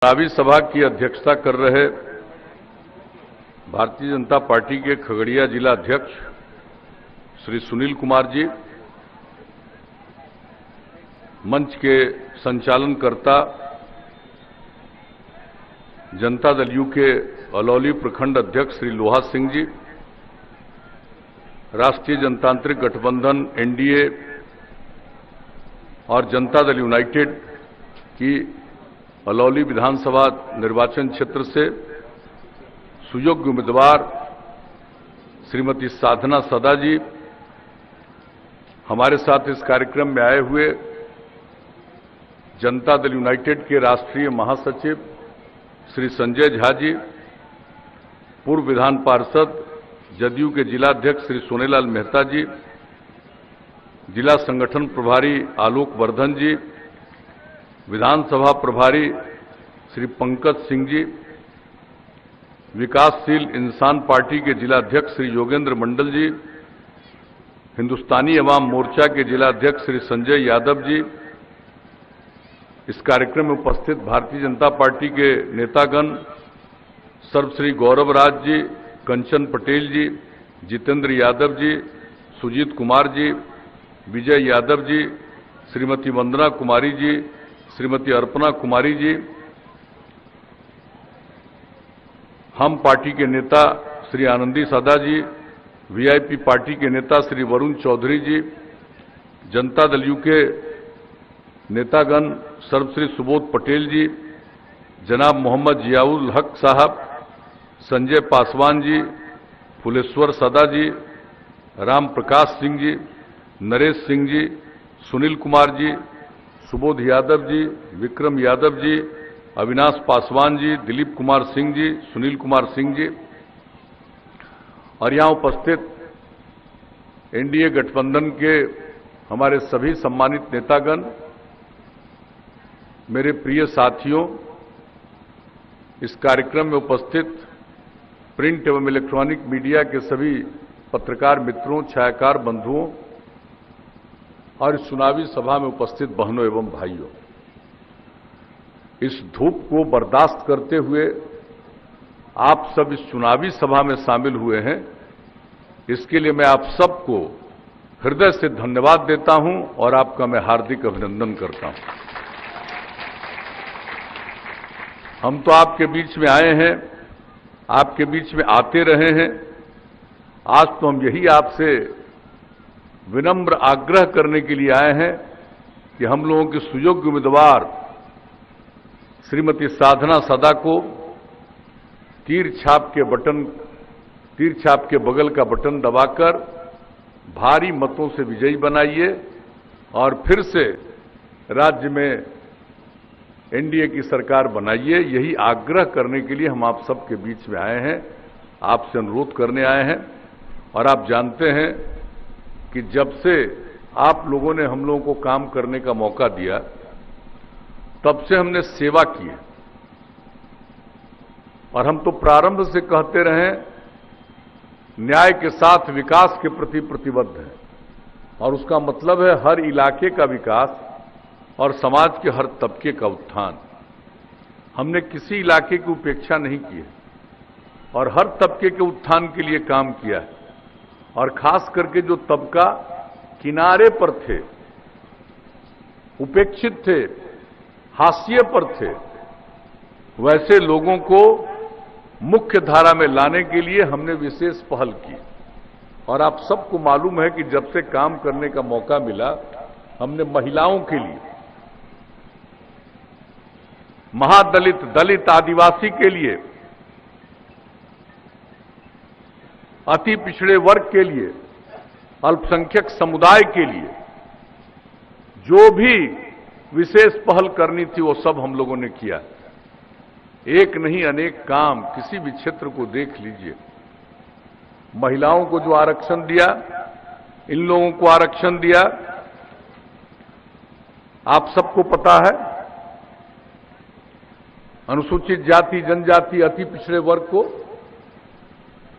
चुनावी सभा की अध्यक्षता कर रहे भारतीय जनता पार्टी के खगड़िया जिला अध्यक्ष श्री सुनील कुमार जी, मंच के संचालनकर्ता जनता दल यू के अलौली प्रखंड अध्यक्ष श्री लोहा सिंह जी, राष्ट्रीय जनतांत्रिक गठबंधन एनडीए और जनता दल यूनाइटेड की अलौली विधानसभा निर्वाचन क्षेत्र से सुयोग्य उम्मीदवार श्रीमती साधना सदा जी, हमारे साथ इस कार्यक्रम में आए हुए जनता दल यूनाइटेड के राष्ट्रीय महासचिव श्री संजय झा जी, पूर्व विधान पार्षद जदयू के जिलाध्यक्ष श्री सोनेलाल मेहता जी, जिला संगठन प्रभारी आलोक वर्धन जी, विधानसभा प्रभारी श्री पंकज सिंह जी, विकासशील इंसान पार्टी के जिलाध्यक्ष श्री योगेंद्र मंडल जी, हिंदुस्तानी अवाम मोर्चा के जिलाध्यक्ष श्री संजय यादव जी, इस कार्यक्रम में उपस्थित भारतीय जनता पार्टी के नेतागण सर्वश्री गौरव राज जी, कंचन पटेल जी, जितेंद्र यादव जी, सुजीत कुमार जी, विजय यादव जी, श्रीमती वंदना कुमारी जी, श्रीमती अर्पणा कुमारी जी, हम पार्टी के नेता श्री आनंदी सदा जी, वीआईपी पार्टी के नेता श्री वरुण चौधरी जी, जनता दल यू के नेतागण सर्वश्री सुबोध पटेल जी, जनाब मोहम्मद जियाउल हक साहब, संजय पासवान जी, फुलेश्वर सदा जी, राम प्रकाश सिंह जी, नरेश सिंह जी, सुनील कुमार जी, सुबोध यादव जी, विक्रम यादव जी, अविनाश पासवान जी, दिलीप कुमार सिंह जी, सुनील कुमार सिंह जी और यहां उपस्थित एनडीए गठबंधन के हमारे सभी सम्मानित नेतागण, मेरे प्रिय साथियों, इस कार्यक्रम में उपस्थित प्रिंट एवं इलेक्ट्रॉनिक मीडिया के सभी पत्रकार मित्रों, छायाकार बंधुओं और इस चुनावी सभा में उपस्थित बहनों एवं भाइयों, इस धूप को बर्दाश्त करते हुए आप सब इस चुनावी सभा में शामिल हुए हैं, इसके लिए मैं आप सबको हृदय से धन्यवाद देता हूं और आपका मैं हार्दिक अभिनंदन करता हूं। हम तो आपके बीच में आए हैं, आपके बीच में आते रहे हैं। आज तो हम यही आपसे विनम्र आग्रह करने के लिए आए हैं कि हम लोगों के सुयोग्य उम्मीदवार श्रीमती साधना सदा को तीर छाप के बगल का बटन दबाकर भारी मतों से विजयी बनाइए और फिर से राज्य में एनडीए की सरकार बनाइए। यही आग्रह करने के लिए हम आप सबके बीच में आए हैं, आपसे अनुरोध करने आए हैं। और आप जानते हैं कि जब से आप लोगों ने हम लोगों को काम करने का मौका दिया, तब से हमने सेवा की है और हम तो प्रारंभ से कहते रहे न्याय के साथ विकास के प्रति प्रतिबद्ध हैं और उसका मतलब है हर इलाके का विकास और समाज के हर तबके का उत्थान। हमने किसी इलाके की उपेक्षा नहीं की है और हर तबके के उत्थान के लिए काम किया है और खास करके जो तबका किनारे पर थे, उपेक्षित थे, हाशिए पर थे, वैसे लोगों को मुख्य धारा में लाने के लिए हमने विशेष पहल की। और आप सबको मालूम है कि जब से काम करने का मौका मिला, हमने महिलाओं के लिए, महादलित, दलित, आदिवासी के लिए, अति पिछड़े वर्ग के लिए, अल्पसंख्यक समुदाय के लिए जो भी विशेष पहल करनी थी वो सब हम लोगों ने किया। एक नहीं अनेक काम, किसी भी क्षेत्र को देख लीजिए। महिलाओं को जो आरक्षण दिया, इन लोगों को आरक्षण दिया, आप सबको पता है। अनुसूचित जाति, जनजाति, अति पिछड़े वर्ग को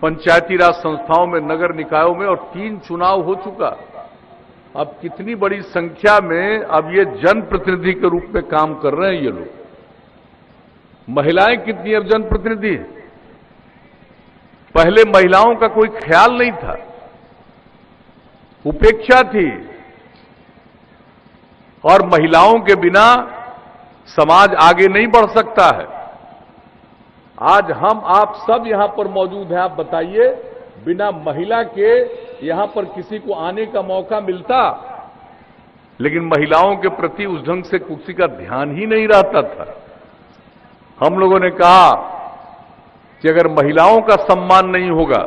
पंचायती राज संस्थाओं में, नगर निकायों में, और 3 चुनाव हो चुका। अब कितनी बड़ी संख्या में अब ये जनप्रतिनिधि के रूप में काम कर रहे हैं ये लोग। महिलाएं कितनी अब जनप्रतिनिधि हैं? पहले महिलाओं का कोई ख्याल नहीं था, उपेक्षा थी, और महिलाओं के बिना समाज आगे नहीं बढ़ सकता है। आज हम आप सब यहां पर मौजूद हैं। आप बताइए, बिना महिला के यहां पर किसी को आने का मौका मिलता? लेकिन महिलाओं के प्रति उस ढंग से किसी का ध्यान ही नहीं रहता था। हम लोगों ने कहा कि अगर महिलाओं का सम्मान नहीं होगा,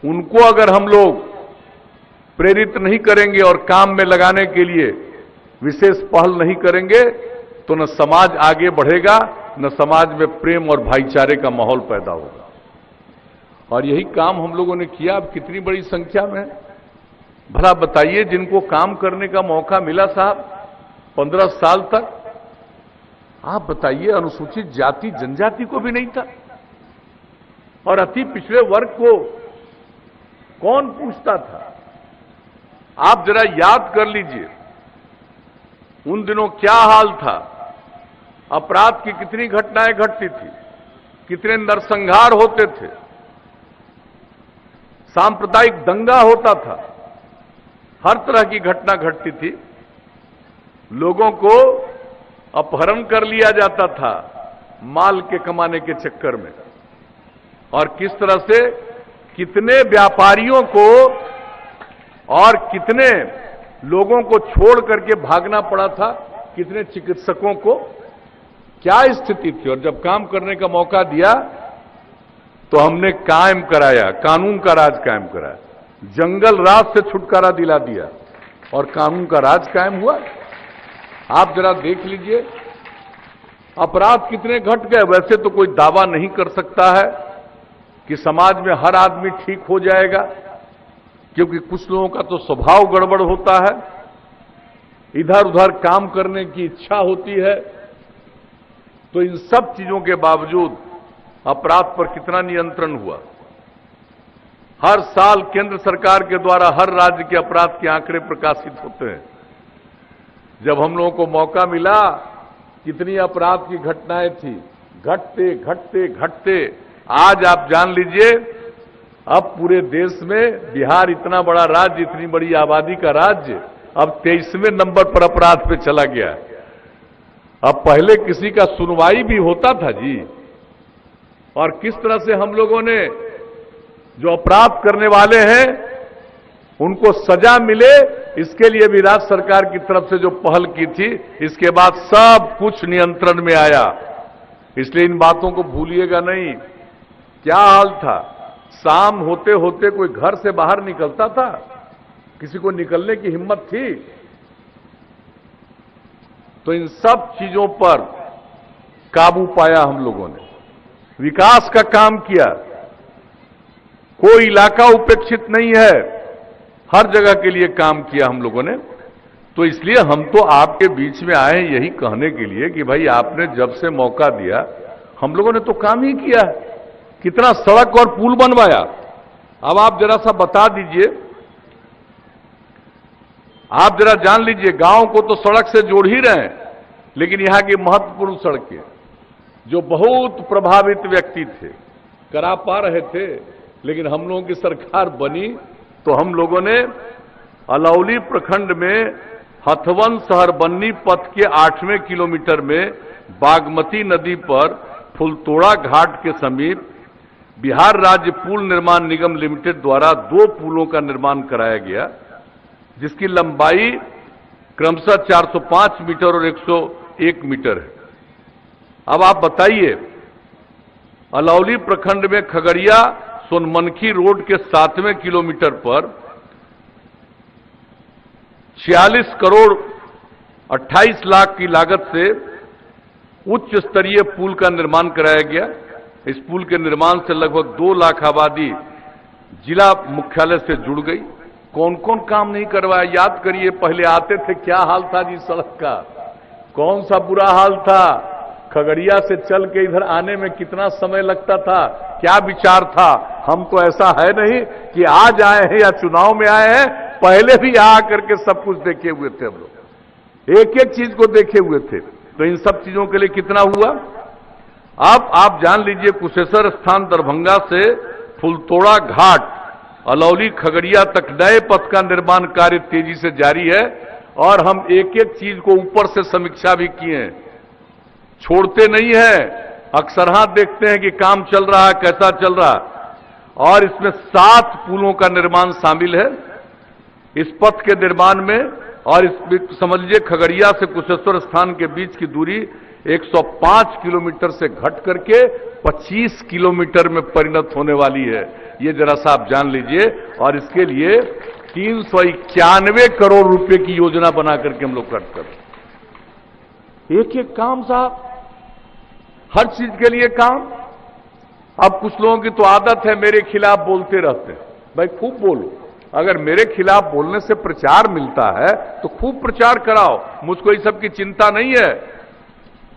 उनको अगर हम लोग प्रेरित नहीं करेंगे और काम में लगाने के लिए विशेष पहल नहीं करेंगे, तो न समाज आगे बढ़ेगा, न समाज में प्रेम और भाईचारे का माहौल पैदा होगा। और यही काम हम लोगों ने किया। अब कितनी बड़ी संख्या में, भला बताइए, जिनको काम करने का मौका मिला साहब 15 साल तक, आप बताइए, अनुसूचित जाति जनजाति को भी नहीं था, और अति पिछड़े वर्ग को कौन पूछता था? आप जरा याद कर लीजिए, उन दिनों क्या हाल था। अपराध की कितनी घटनाएं घटती थी, कितने नरसंहार होते थे, सांप्रदायिक दंगा होता था, हर तरह की घटना घटती थी। लोगों को अपहरण कर लिया जाता था माल के कमाने के चक्कर में, और किस तरह से कितने व्यापारियों को और कितने लोगों को छोड़ करके भागना पड़ा था, कितने चिकित्सकों को, क्या स्थिति थी। और जब काम करने का मौका दिया तो हमने कायम कराया, कानून का राज कायम कराया, जंगल राज से छुटकारा दिला दिया और कानून का राज कायम हुआ। आप जरा देख लीजिए, अपराध कितने घट गए। वैसे तो कोई दावा नहीं कर सकता है कि समाज में हर आदमी ठीक हो जाएगा, क्योंकि कुछ लोगों का तो स्वभाव गड़बड़ होता है, इधर उधर काम करने की इच्छा होती है। तो इन सब चीजों के बावजूद अपराध पर कितना नियंत्रण हुआ। हर साल केंद्र सरकार के द्वारा हर राज्य के अपराध के आंकड़े प्रकाशित होते हैं। जब हम लोगों को मौका मिला, कितनी अपराध की घटनाएं थी, घटते घटते घटते आज आप जान लीजिए, अब पूरे देश में बिहार इतना बड़ा राज्य, इतनी बड़ी आबादी का राज्य, अब 23वें नंबर पर अपराध पे चला गया। अब पहले किसी का सुनवाई भी होता था जी, और किस तरह से हम लोगों ने जो अपराध करने वाले हैं उनको सजा मिले, इसके लिए भी राज्य सरकार की तरफ से जो पहल की थी, इसके बाद सब कुछ नियंत्रण में आया। इसलिए इन बातों को भूलिएगा नहीं। क्या हाल था, शाम होते होते कोई घर से बाहर निकलता था? किसी को निकलने की हिम्मत थी? तो इन सब चीजों पर काबू पाया हम लोगों ने, विकास का काम किया। कोई इलाका उपेक्षित नहीं है, हर जगह के लिए काम किया हम लोगों ने। तो इसलिए हम तो आपके बीच में आए यही कहने के लिए कि भाई आपने जब से मौका दिया, हम लोगों ने तो काम ही किया है। कितना सड़क और पुल बनवाया, अब आप जरा सा बता दीजिए। आप जरा जान लीजिए, गांव को तो सड़क से जोड़ ही रहे हैं, लेकिन यहां की महत्वपूर्ण सड़कें जो बहुत प्रभावित व्यक्ति थे करा पा रहे थे, लेकिन हम लोगों की सरकार बनी तो हम लोगों ने अलौली प्रखंड में हथवन शहर बन्नी पथ के 8वें किलोमीटर में बागमती नदी पर फुलतोड़ा घाट के समीप बिहार राज्य पुल निर्माण निगम लिमिटेड द्वारा 2 पुलों का निर्माण कराया गया, जिसकी लंबाई क्रमशः 405 मीटर और 101 मीटर है। अब आप बताइए, अलौली प्रखंड में खगड़िया सोनमनखी रोड के 7वें किलोमीटर पर 46 करोड़ 28 लाख की लागत से उच्च स्तरीय पुल का निर्माण कराया गया। इस पुल के निर्माण से लगभग 2 लाख आबादी जिला मुख्यालय से जुड़ गई। कौन कौन काम नहीं करवाया, याद करिए। पहले आते थे, क्या हाल था जी सड़क का, कौन सा बुरा हाल था। खगड़िया से चल के इधर आने में कितना समय लगता था, क्या विचार था। हम तो ऐसा है नहीं कि आज आए हैं या चुनाव में आए हैं, पहले भी आ करके सब कुछ देखे हुए थे हम लोग, एक एक चीज को देखे हुए थे। तो इन सब चीजों के लिए कितना हुआ। अब आप जान लीजिए कुशेश्वर स्थान दरभंगा से फुलतोड़ा घाट अलौली खगड़िया तक नए पथ का निर्माण कार्य तेजी से जारी है और हम एक एक चीज को ऊपर से समीक्षा भी किए हैं, छोड़ते नहीं है। अक्सरहां देखते हैं कि काम चल रहा है, कैसा चल रहा है। और इसमें 7 पुलों का निर्माण शामिल है इस पथ के निर्माण में। और इस समझ लीजिए खगड़िया से कुशेश्वर स्थान के बीच की दूरी 105 किलोमीटर से घट करके 25 किलोमीटर में परिणत होने वाली है। ये जरा सा आप जान लीजिए। और इसके लिए 391 करोड़ रुपए की योजना बना करके हम लोग खर्च कर एक एक काम साहब, हर चीज के लिए काम। अब कुछ लोगों की तो आदत है मेरे खिलाफ बोलते रहते हैं। भाई खूब बोलो, अगर मेरे खिलाफ बोलने से प्रचार मिलता है तो खूब प्रचार कराओ, मुझको इस सब की चिंता नहीं है।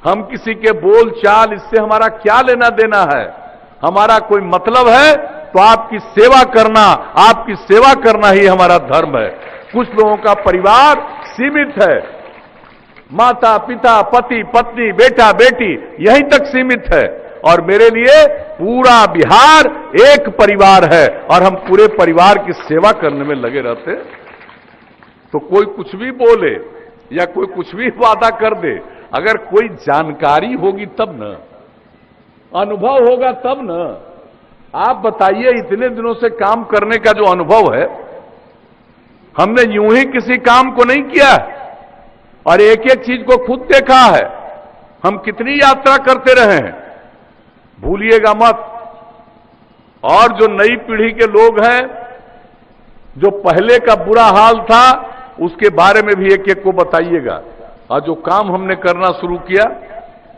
हम किसी के बोल चाल इससे हमारा क्या लेना देना है। हमारा कोई मतलब है तो आपकी सेवा करना ही हमारा धर्म है। कुछ लोगों का परिवार सीमित है, माता पिता पति पत्नी बेटा बेटी यहीं तक सीमित है, और मेरे लिए पूरा बिहार एक परिवार है और हम पूरे परिवार की सेवा करने में लगे रहते। तो कोई कुछ भी बोले या कोई कुछ भी वादा कर दे, अगर कोई जानकारी होगी तब न, अनुभव होगा तब न। आप बताइए, इतने दिनों से काम करने का जो अनुभव है, हमने यूं ही किसी काम को नहीं किया और एक एक चीज को खुद देखा है। हम कितनी यात्रा करते रहे हैं, भूलिएगा मत। और जो नई पीढ़ी के लोग हैं, जो पहले का बुरा हाल था, उसके बारे में भी एक एक को बताइएगा। और जो काम हमने करना शुरू किया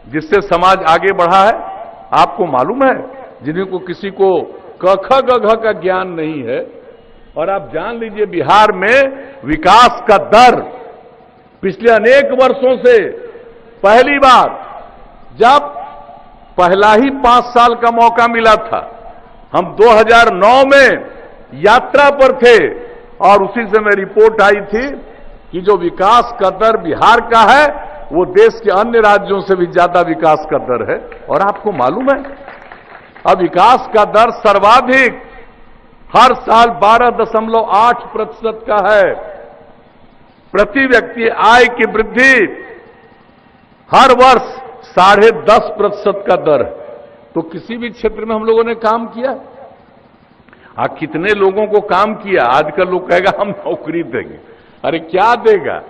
जिससे समाज आगे बढ़ा है, आपको मालूम है, जिन्हें को किसी को क ख ग घ का ज्ञान नहीं है। और आप जान लीजिए बिहार में विकास का दर पिछले अनेक वर्षों से पहली बार, जब पहला ही 5 साल का मौका मिला था, हम 2009 में यात्रा पर थे और उसी समय रिपोर्ट आई थी कि जो विकास का दर बिहार का है वो देश के अन्य राज्यों से भी ज्यादा विकास का दर है। और आपको मालूम है, अब विकास का दर सर्वाधिक हर साल 12.8% का है। प्रति व्यक्ति आय की वृद्धि हर वर्ष 10.5% का दर है। तो किसी भी क्षेत्र में हम लोगों ने काम किया। कितने लोगों को काम किया। आजकल लोग कहेगा हम नौकरी देंगे। अरे क्या देगा,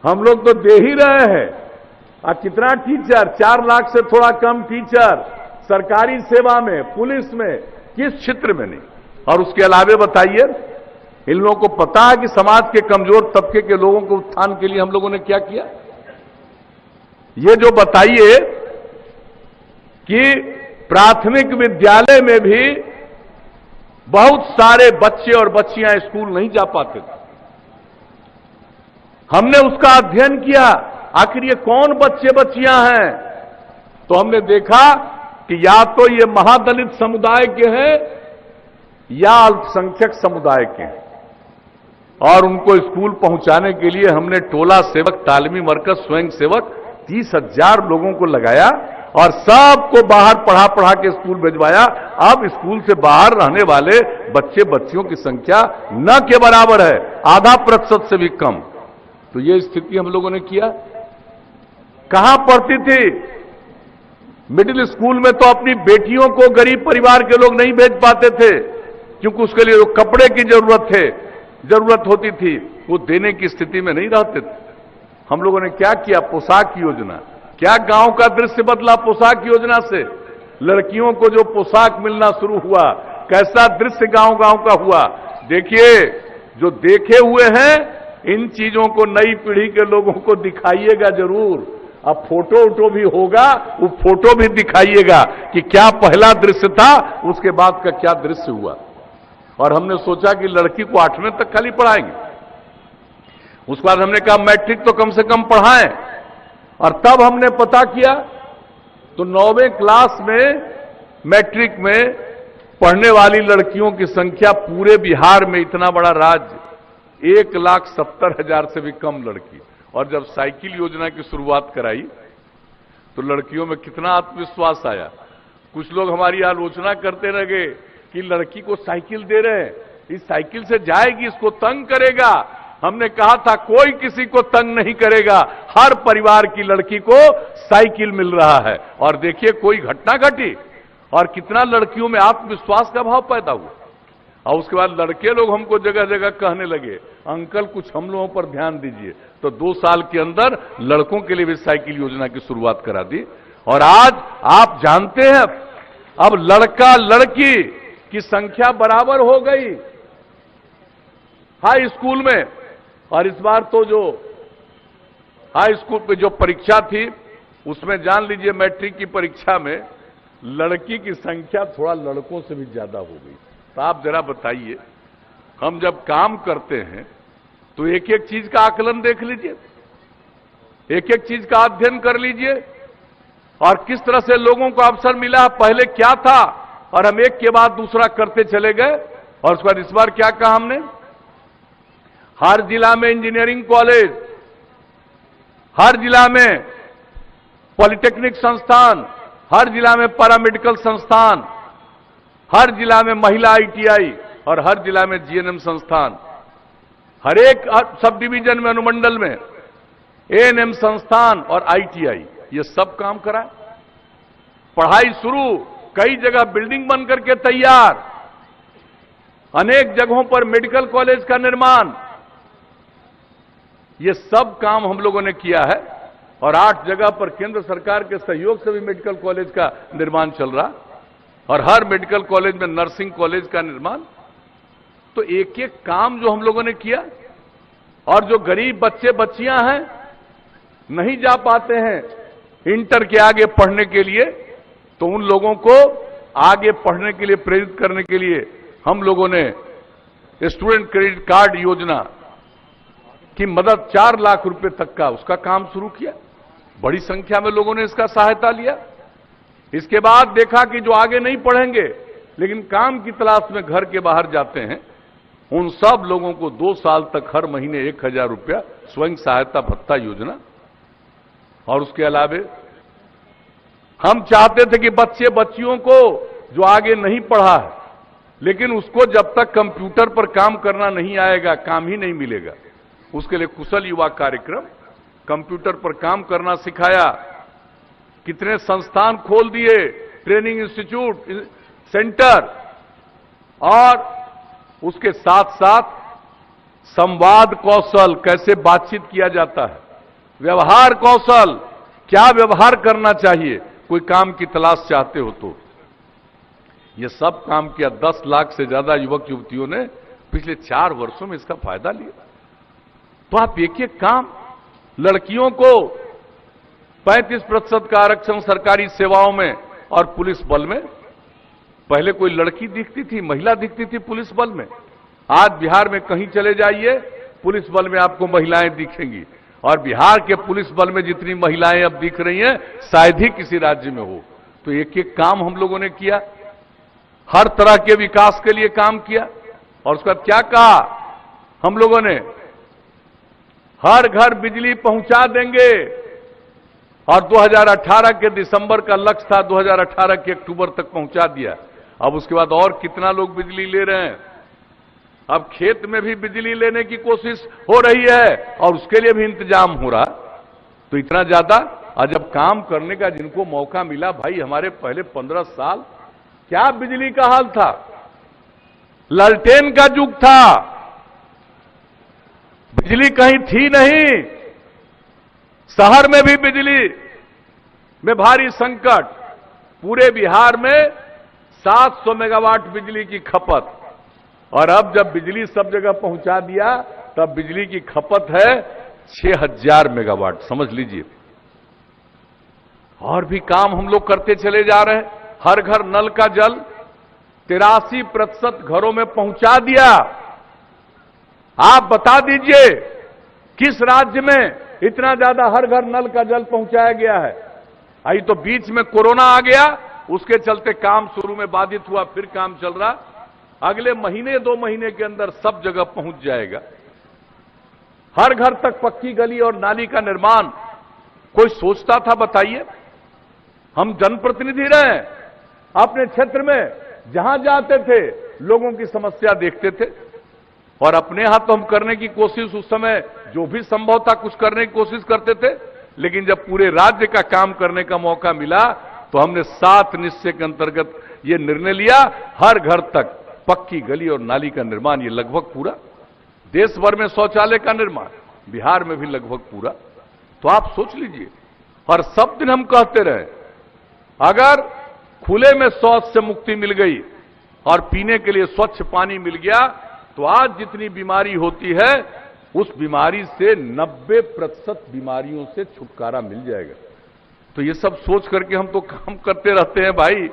हम लोग तो दे ही रहे हैं। कितना टीचर, 4 लाख से थोड़ा कम टीचर सरकारी सेवा में, पुलिस में, किस क्षेत्र में नहीं। और उसके अलावे बताइए, इन लोगों को पता है कि समाज के कमजोर तबके के लोगों के उत्थान के लिए हम लोगों ने क्या किया। ये जो बताइए कि प्राथमिक विद्यालय में भी बहुत सारे बच्चे और बच्चियां स्कूल नहीं जा पाते थे। हमने उसका अध्ययन किया, आखिर ये कौन बच्चे बच्चियां हैं। तो हमने देखा कि या तो ये महादलित समुदाय के हैं या अल्पसंख्यक समुदाय के हैं। और उनको स्कूल पहुंचाने के लिए हमने टोला सेवक, तालीमी मरकज, स्वयं सेवक 30,000 लोगों को लगाया और सबको बाहर पढ़ा के स्कूल भिजवाया। अब स्कूल से बाहर रहने वाले बच्चे बच्चियों की संख्या न के बराबर है, 0.5% से भी कम। तो ये स्थिति हम लोगों ने किया। कहां पढ़ती थी? मिडिल स्कूल में तो अपनी बेटियों को गरीब परिवार के लोग नहीं भेज पाते थे, क्योंकि उसके लिए जो कपड़े की जरूरत होती थी वो देने की स्थिति में नहीं रहते थे। हम लोगों ने क्या किया? पोशाक योजना। क्या गांव का दृश्य बदला पोशाक योजना से। लड़कियों को जो पोशाक मिलना शुरू हुआ, कैसा दृश्य गांव गांव का हुआ। देखिए, जो देखे हुए हैं इन चीजों को नई पीढ़ी के लोगों को दिखाइएगा जरूर। अब फोटो भी होगा, वो फोटो भी दिखाइएगा कि क्या पहला दृश्य था, उसके बाद का क्या दृश्य हुआ। और हमने सोचा कि लड़की को 8वें तक खाली पढ़ाएंगे, उसके बाद हमने कहा मैट्रिक तो कम से कम पढ़ाएं। और तब हमने पता किया तो 9वें क्लास में, मैट्रिक में पढ़ने वाली लड़कियों की संख्या पूरे बिहार में, इतना बड़ा राज्य, 1,70,000 से भी कम लड़की। और जब साइकिल योजना की शुरुआत कराई तो लड़कियों में कितना आत्मविश्वास आया। कुछ लोग हमारी आलोचना करते रहे कि लड़की को साइकिल दे रहे हैं, इस साइकिल से जाएगी, इसको तंग करेगा। हमने कहा था कोई किसी को तंग नहीं करेगा, हर परिवार की लड़की को साइकिल मिल रहा है। और देखिए कोई घटना घटी और कितना लड़कियों में आत्मविश्वास का भाव पैदा हुआ। और उसके बाद लड़के लोग हमको जगह जगह कहने लगे, अंकल कुछ हम लोगों पर ध्यान दीजिए। तो 2 साल के अंदर लड़कों के लिए भी साइकिल योजना की शुरुआत करा दी। और आज आप जानते हैं अब लड़का लड़की की संख्या बराबर हो गई हाई स्कूल में। और इस बार तो जो हाई स्कूल पे जो परीक्षा थी उसमें जान लीजिए मैट्रिक की परीक्षा में लड़की की संख्या थोड़ा लड़कों से भी ज्यादा हो गई। तो आप जरा बताइए, हम जब काम करते हैं तो एक एक चीज का आकलन देख लीजिए, एक एक चीज का अध्ययन कर लीजिए और किस तरह से लोगों को अवसर मिला, पहले क्या था और हम एक के बाद दूसरा करते चले गए। और उसके बाद इस बार क्या कहा हमने, हर जिला में इंजीनियरिंग कॉलेज, हर जिला में पॉलिटेक्निक संस्थान, हर जिला में पैरामेडिकल संस्थान, हर जिला में महिला आईटीआई और हर जिला में जीएनएम संस्थान, हर एक सब डिवीजन में अनुमंडल में एएनएम संस्थान और आईटीआई, ये सब काम कराए। पढ़ाई शुरू, कई जगह बिल्डिंग बन करके तैयार, अनेक जगहों पर मेडिकल कॉलेज का निर्माण, ये सब काम हम लोगों ने किया है। और 8 जगह पर केंद्र सरकार के सहयोग से भी मेडिकल कॉलेज का निर्माण चल रहा और हर मेडिकल कॉलेज में नर्सिंग कॉलेज का निर्माण। तो एक एक काम जो हम लोगों ने किया। और जो गरीब बच्चे बच्चियां हैं नहीं जा पाते हैं इंटर के आगे पढ़ने के लिए, तो उन लोगों को आगे पढ़ने के लिए प्रेरित करने के लिए हम लोगों ने स्टूडेंट क्रेडिट कार्ड योजना की मदद 4 लाख रुपए तक का उसका काम शुरू किया। बड़ी संख्या में लोगों ने इसका सहायता लिया। इसके बाद देखा कि जो आगे नहीं पढ़ेंगे लेकिन काम की तलाश में घर के बाहर जाते हैं, उन सब लोगों को 2 साल तक हर महीने 1000 रुपया स्वयं सहायता भत्ता योजना। और उसके अलावे हम चाहते थे कि बच्चे बच्चियों को जो आगे नहीं पढ़ा है लेकिन उसको जब तक कंप्यूटर पर काम करना नहीं आएगा काम ही नहीं मिलेगा, उसके लिए कुशल युवा कार्यक्रम, कंप्यूटर पर काम करना सिखाया। कितने संस्थान खोल दिए, ट्रेनिंग इंस्टीट्यूट, सेंटर। और उसके साथ साथ संवाद कौशल, कैसे बातचीत किया जाता है, व्यवहार कौशल, क्या व्यवहार करना चाहिए कोई काम की तलाश चाहते हो तो, ये सब काम किया। 10 लाख से ज्यादा युवक युवतियों ने पिछले 4 वर्षों में इसका फायदा लिया। तो आप एक एक काम, लड़कियों को 35% का आरक्षण सरकारी सेवाओं में और पुलिस बल में। पहले कोई लड़की दिखती थी, महिला दिखती थी पुलिस बल में। आज बिहार में कहीं चले जाइए पुलिस बल में आपको महिलाएं दिखेंगी। और बिहार के पुलिस बल में जितनी महिलाएं अब दिख रही हैं शायद ही किसी राज्य में हो। तो एक एक काम हम लोगों ने किया, हर तरह के विकास के लिए काम किया। और उसके बाद क्या कहा हम लोगों ने, हर घर बिजली पहुंचा देंगे। और 2018 के दिसंबर का लक्ष्य था, 2018 के अक्टूबर तक पहुंचा दिया। अब उसके बाद और कितना लोग बिजली ले रहे हैं। अब खेत में भी बिजली लेने की कोशिश हो रही है और उसके लिए भी इंतजाम हो रहा। तो इतना ज्यादा, और जब काम करने का जिनको मौका मिला, भाई हमारे पहले 15 साल क्या बिजली का हाल था, लालटेन का युग था, बिजली कहीं थी नहीं, शहर में भी बिजली में भारी संकट। पूरे बिहार में 700 मेगावाट बिजली की खपत। और अब जब बिजली सब जगह पहुंचा दिया तब बिजली की खपत है 6000 मेगावाट, समझ लीजिए। और भी काम हम लोग करते चले जा रहे हैं। हर घर नल का जल 83% घरों में पहुंचा दिया। आप बता दीजिए किस राज्य में इतना ज्यादा हर घर नल का जल पहुंचाया गया है। आई तो बीच में कोरोना आ गया, उसके चलते काम शुरू में बाधित हुआ, फिर काम चल रहा। अगले महीने 2 महीने के अंदर सब जगह पहुंच जाएगा। हर घर तक पक्की गली और नाली का निर्माण। कोई सोचता था बताइए हम जनप्रतिनिधि रहे, अपने क्षेत्र में जहां जाते थे लोगों की समस्या देखते थे और अपने यहां तो हम करने की कोशिश, उस समय जो भी संभव था कुछ करने की कोशिश करते थे, लेकिन जब पूरे राज्य का काम करने का मौका मिला तो हमने 7 निश्चय के अंतर्गत ये निर्णय लिया, हर घर तक पक्की गली और नाली का निर्माण। ये लगभग पूरा, देश भर में शौचालय का निर्माण, बिहार में भी लगभग पूरा। तो आप सोच लीजिए, और सब दिन हम कहते रहे, अगर खुले में शौच से मुक्ति मिल गई और पीने के लिए स्वच्छ पानी मिल गया तो आज जितनी बीमारी होती है उस बीमारी से 90% बीमारियों से छुटकारा मिल जाएगा। तो ये सब सोच करके हम तो काम करते रहते हैं भाई।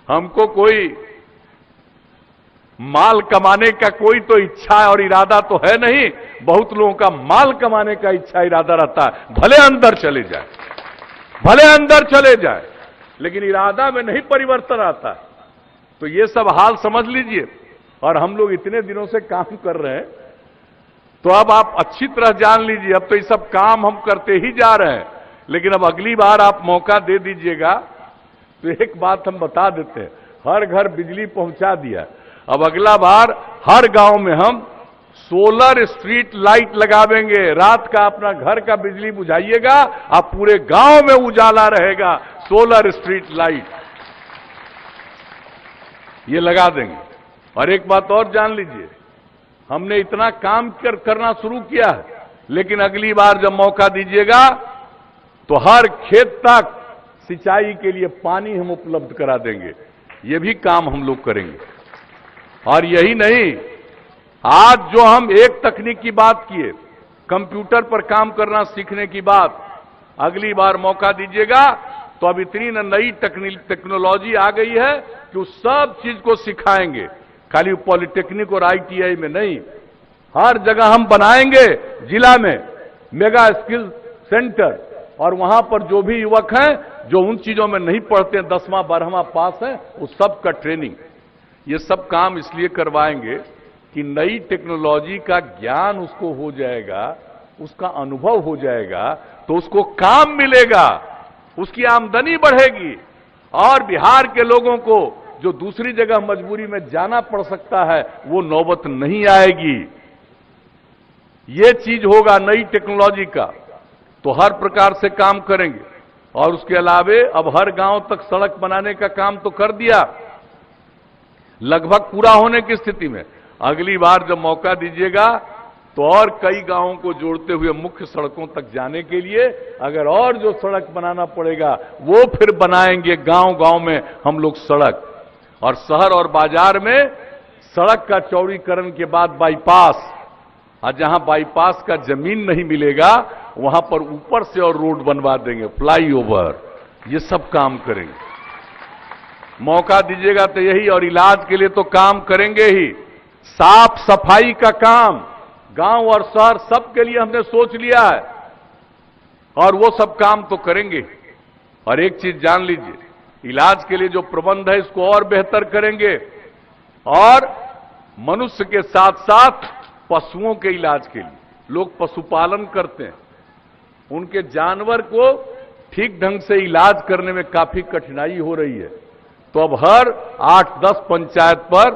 हमको कोई माल कमाने का कोई तो इच्छा और इरादा तो है नहीं। बहुत लोगों का माल कमाने का इच्छा इरादा रहता है, भले अंदर चले जाए, भले अंदर चले जाए, लेकिन इरादा में नहीं परिवर्तन आता। तो ये सब हाल समझ लीजिए। और हम लोग इतने दिनों से काम कर रहे हैं, तो अब आप अच्छी तरह जान लीजिए, अब तो ये सब काम हम करते ही जा रहे हैं, लेकिन अब अगली बार आप मौका दे दीजिएगा तो एक बात हम बता देते हैं, हर घर बिजली पहुंचा दिया। अब अगला बार हर गांव में हम सोलर स्ट्रीट लाइट लगावेंगे। रात का अपना घर का बिजली बुझाइएगा, आप पूरे गांव में उजाला रहेगा। सोलर स्ट्रीट लाइट ये लगा देंगे। और एक बात और जान लीजिए, हमने इतना काम करना शुरू किया है, लेकिन अगली बार जब मौका दीजिएगा तो हर खेत तक सिंचाई के लिए पानी हम उपलब्ध करा देंगे। ये भी काम हम लोग करेंगे। और यही नहीं, आज जो हम एक तकनीक की बात किए, कंप्यूटर पर काम करना सीखने की बात, अगली बार मौका दीजिएगा तो अब इतनी नई टेक्नोलॉजी आ गई है कि उस सब चीज को सिखाएंगे, खाली पॉलिटेक्निक और आईटीआई में नहीं, हर जगह हम बनाएंगे जिला में मेगा स्किल सेंटर। और वहां पर जो भी युवक हैं जो उन चीजों में नहीं पढ़ते हैं, 10वां 12वां पास हैं, उस सब का ट्रेनिंग, ये सब काम इसलिए करवाएंगे कि नई टेक्नोलॉजी का ज्ञान उसको हो जाएगा, उसका अनुभव हो जाएगा, तो उसको काम मिलेगा, उसकी आमदनी बढ़ेगी। और बिहार के लोगों को जो दूसरी जगह मजबूरी में जाना पड़ सकता है वो नौबत नहीं आएगी। ये चीज होगा नई टेक्नोलॉजी का, तो हर प्रकार से काम करेंगे। और उसके अलावे अब हर गांव तक सड़क बनाने का काम तो कर दिया, लगभग पूरा होने की स्थिति में। अगली बार जब मौका दीजिएगा तो और कई गांवों को जोड़ते हुए मुख्य सड़कों तक जाने के लिए अगर और जो सड़क बनाना पड़ेगा वो फिर बनाएंगे गांव गांव में हम लोग सड़क। और शहर और बाजार में सड़क का चौड़ीकरण के बाद बाईपास, और जहां बाईपास का जमीन नहीं मिलेगा वहां पर ऊपर से और रोड बनवा देंगे, फ्लाईओवर, ये सब काम करेंगे। मौका दीजिएगा तो यही। और इलाज के लिए तो काम करेंगे ही। साफ सफाई का काम गांव और शहर सब के लिए हमने सोच लिया है, और वो सब काम तो करेंगे। और एक चीज जान लीजिए, इलाज के लिए जो प्रबंध है इसको और बेहतर करेंगे। और मनुष्य के साथ साथ पशुओं के इलाज के लिए, लोग पशुपालन करते हैं, उनके जानवर को ठीक ढंग से इलाज करने में काफी कठिनाई हो रही है। तो अब हर 8-10 पंचायत पर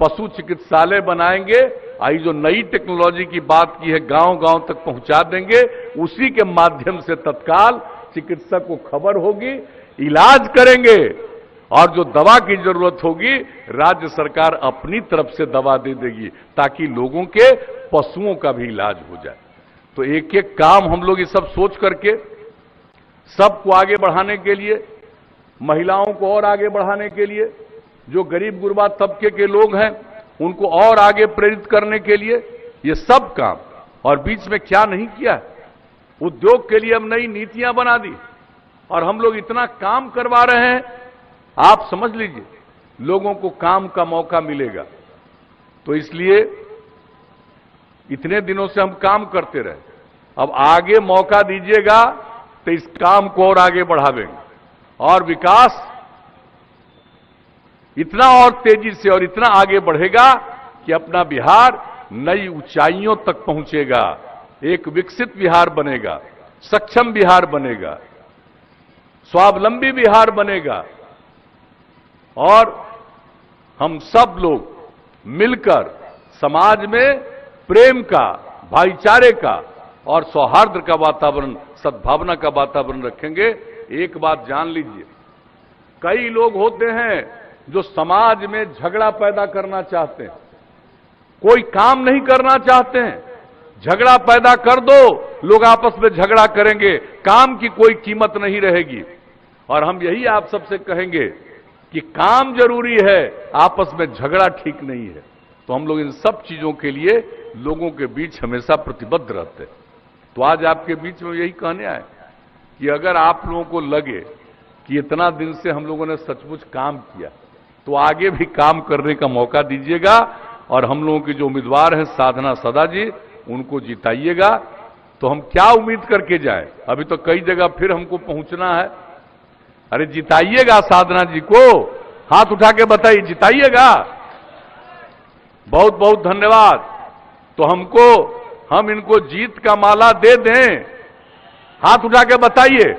पशु चिकित्सालय बनाएंगे। आई जो नई टेक्नोलॉजी की बात की है गांव गांव तक पहुंचा देंगे, उसी के माध्यम से तत्काल चिकित्सक को खबर होगी, इलाज करेंगे। और जो दवा की जरूरत होगी राज्य सरकार अपनी तरफ से दवा दे देगी, ताकि लोगों के पशुओं का भी इलाज हो जाए। तो एक एक काम हम लोग ये सब सोच करके सबको आगे बढ़ाने के लिए, महिलाओं को और आगे बढ़ाने के लिए, जो गरीब गुरबा तबके के लोग हैं उनको और आगे प्रेरित करने के लिए ये सब काम। और बीच में क्या नहीं किया, उद्योग के लिए हम नई नीतियां बना दी, और हम लोग इतना काम करवा रहे हैं, आप समझ लीजिए लोगों को काम का मौका मिलेगा। तो इसलिए इतने दिनों से हम काम करते रहे, अब आगे मौका दीजिएगा तो इस काम को और आगे बढ़ावेंगे, और विकास इतना और तेजी से और इतना आगे बढ़ेगा कि अपना बिहार नई ऊंचाइयों तक पहुंचेगा, एक विकसित बिहार बनेगा, सक्षम बिहार बनेगा, स्वावलंबी बिहार बनेगा और हम सब लोग मिलकर समाज में प्रेम का, भाईचारे का और सौहार्द का वातावरण, सद्भावना का वातावरण रखेंगे। एक बात जान लीजिए, कई लोग होते हैं जो समाज में झगड़ा पैदा करना चाहते हैं, कोई काम नहीं करना चाहते हैं। झगड़ा पैदा कर दो, लोग आपस में झगड़ा करेंगे, काम की कोई कीमत नहीं रहेगी। और हम यही आप सबसे कहेंगे कि काम जरूरी है, आपस में झगड़ा ठीक नहीं है। तो हम लोग इन सब चीजों के लिए लोगों के बीच हमेशा प्रतिबद्ध रहते हैं। तो आज आपके बीच में यही कहने आए कि अगर आप लोगों को लगे कि इतना दिन से हम लोगों ने सचमुच काम किया, तो आगे भी काम करने का मौका दीजिएगा और हम लोगों के जो उम्मीदवार हैं साधना सदा जी, उनको जिताइएगा। तो हम क्या उम्मीद करके जाएं? अभी तो कई जगह फिर हमको पहुंचना है। अरे जिताइएगा साधना जी को, हाथ उठा के बताइए, जिताइएगा। बहुत बहुत धन्यवाद। तो हम इनको जीत का माला दे दें, हाथ उठा के बताइए।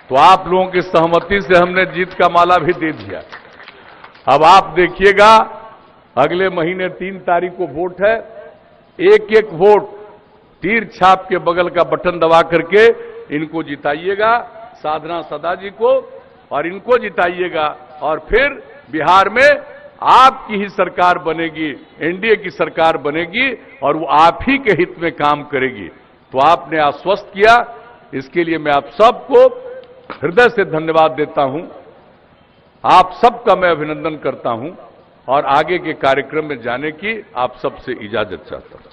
तो आप लोगों की सहमति से हमने जीत का माला भी दे दिया। अब आप देखिएगा, अगले महीने 3 तारीख को वोट है। एक एक वोट तीर छाप के बगल का बटन दबा करके इनको जिताइएगा, साधना सदा जी को, और इनको जिताइएगा। और फिर बिहार में आपकी ही सरकार बनेगी, एनडीए की सरकार बनेगी और वो आप ही के हित में काम करेगी। तो आपने आश्वस्त किया, इसके लिए मैं आप सबको हृदय से धन्यवाद देता हूं। आप सबका मैं अभिनंदन करता हूं और आगे के कार्यक्रम में जाने की आप सबसे इजाजत चाहता हूं।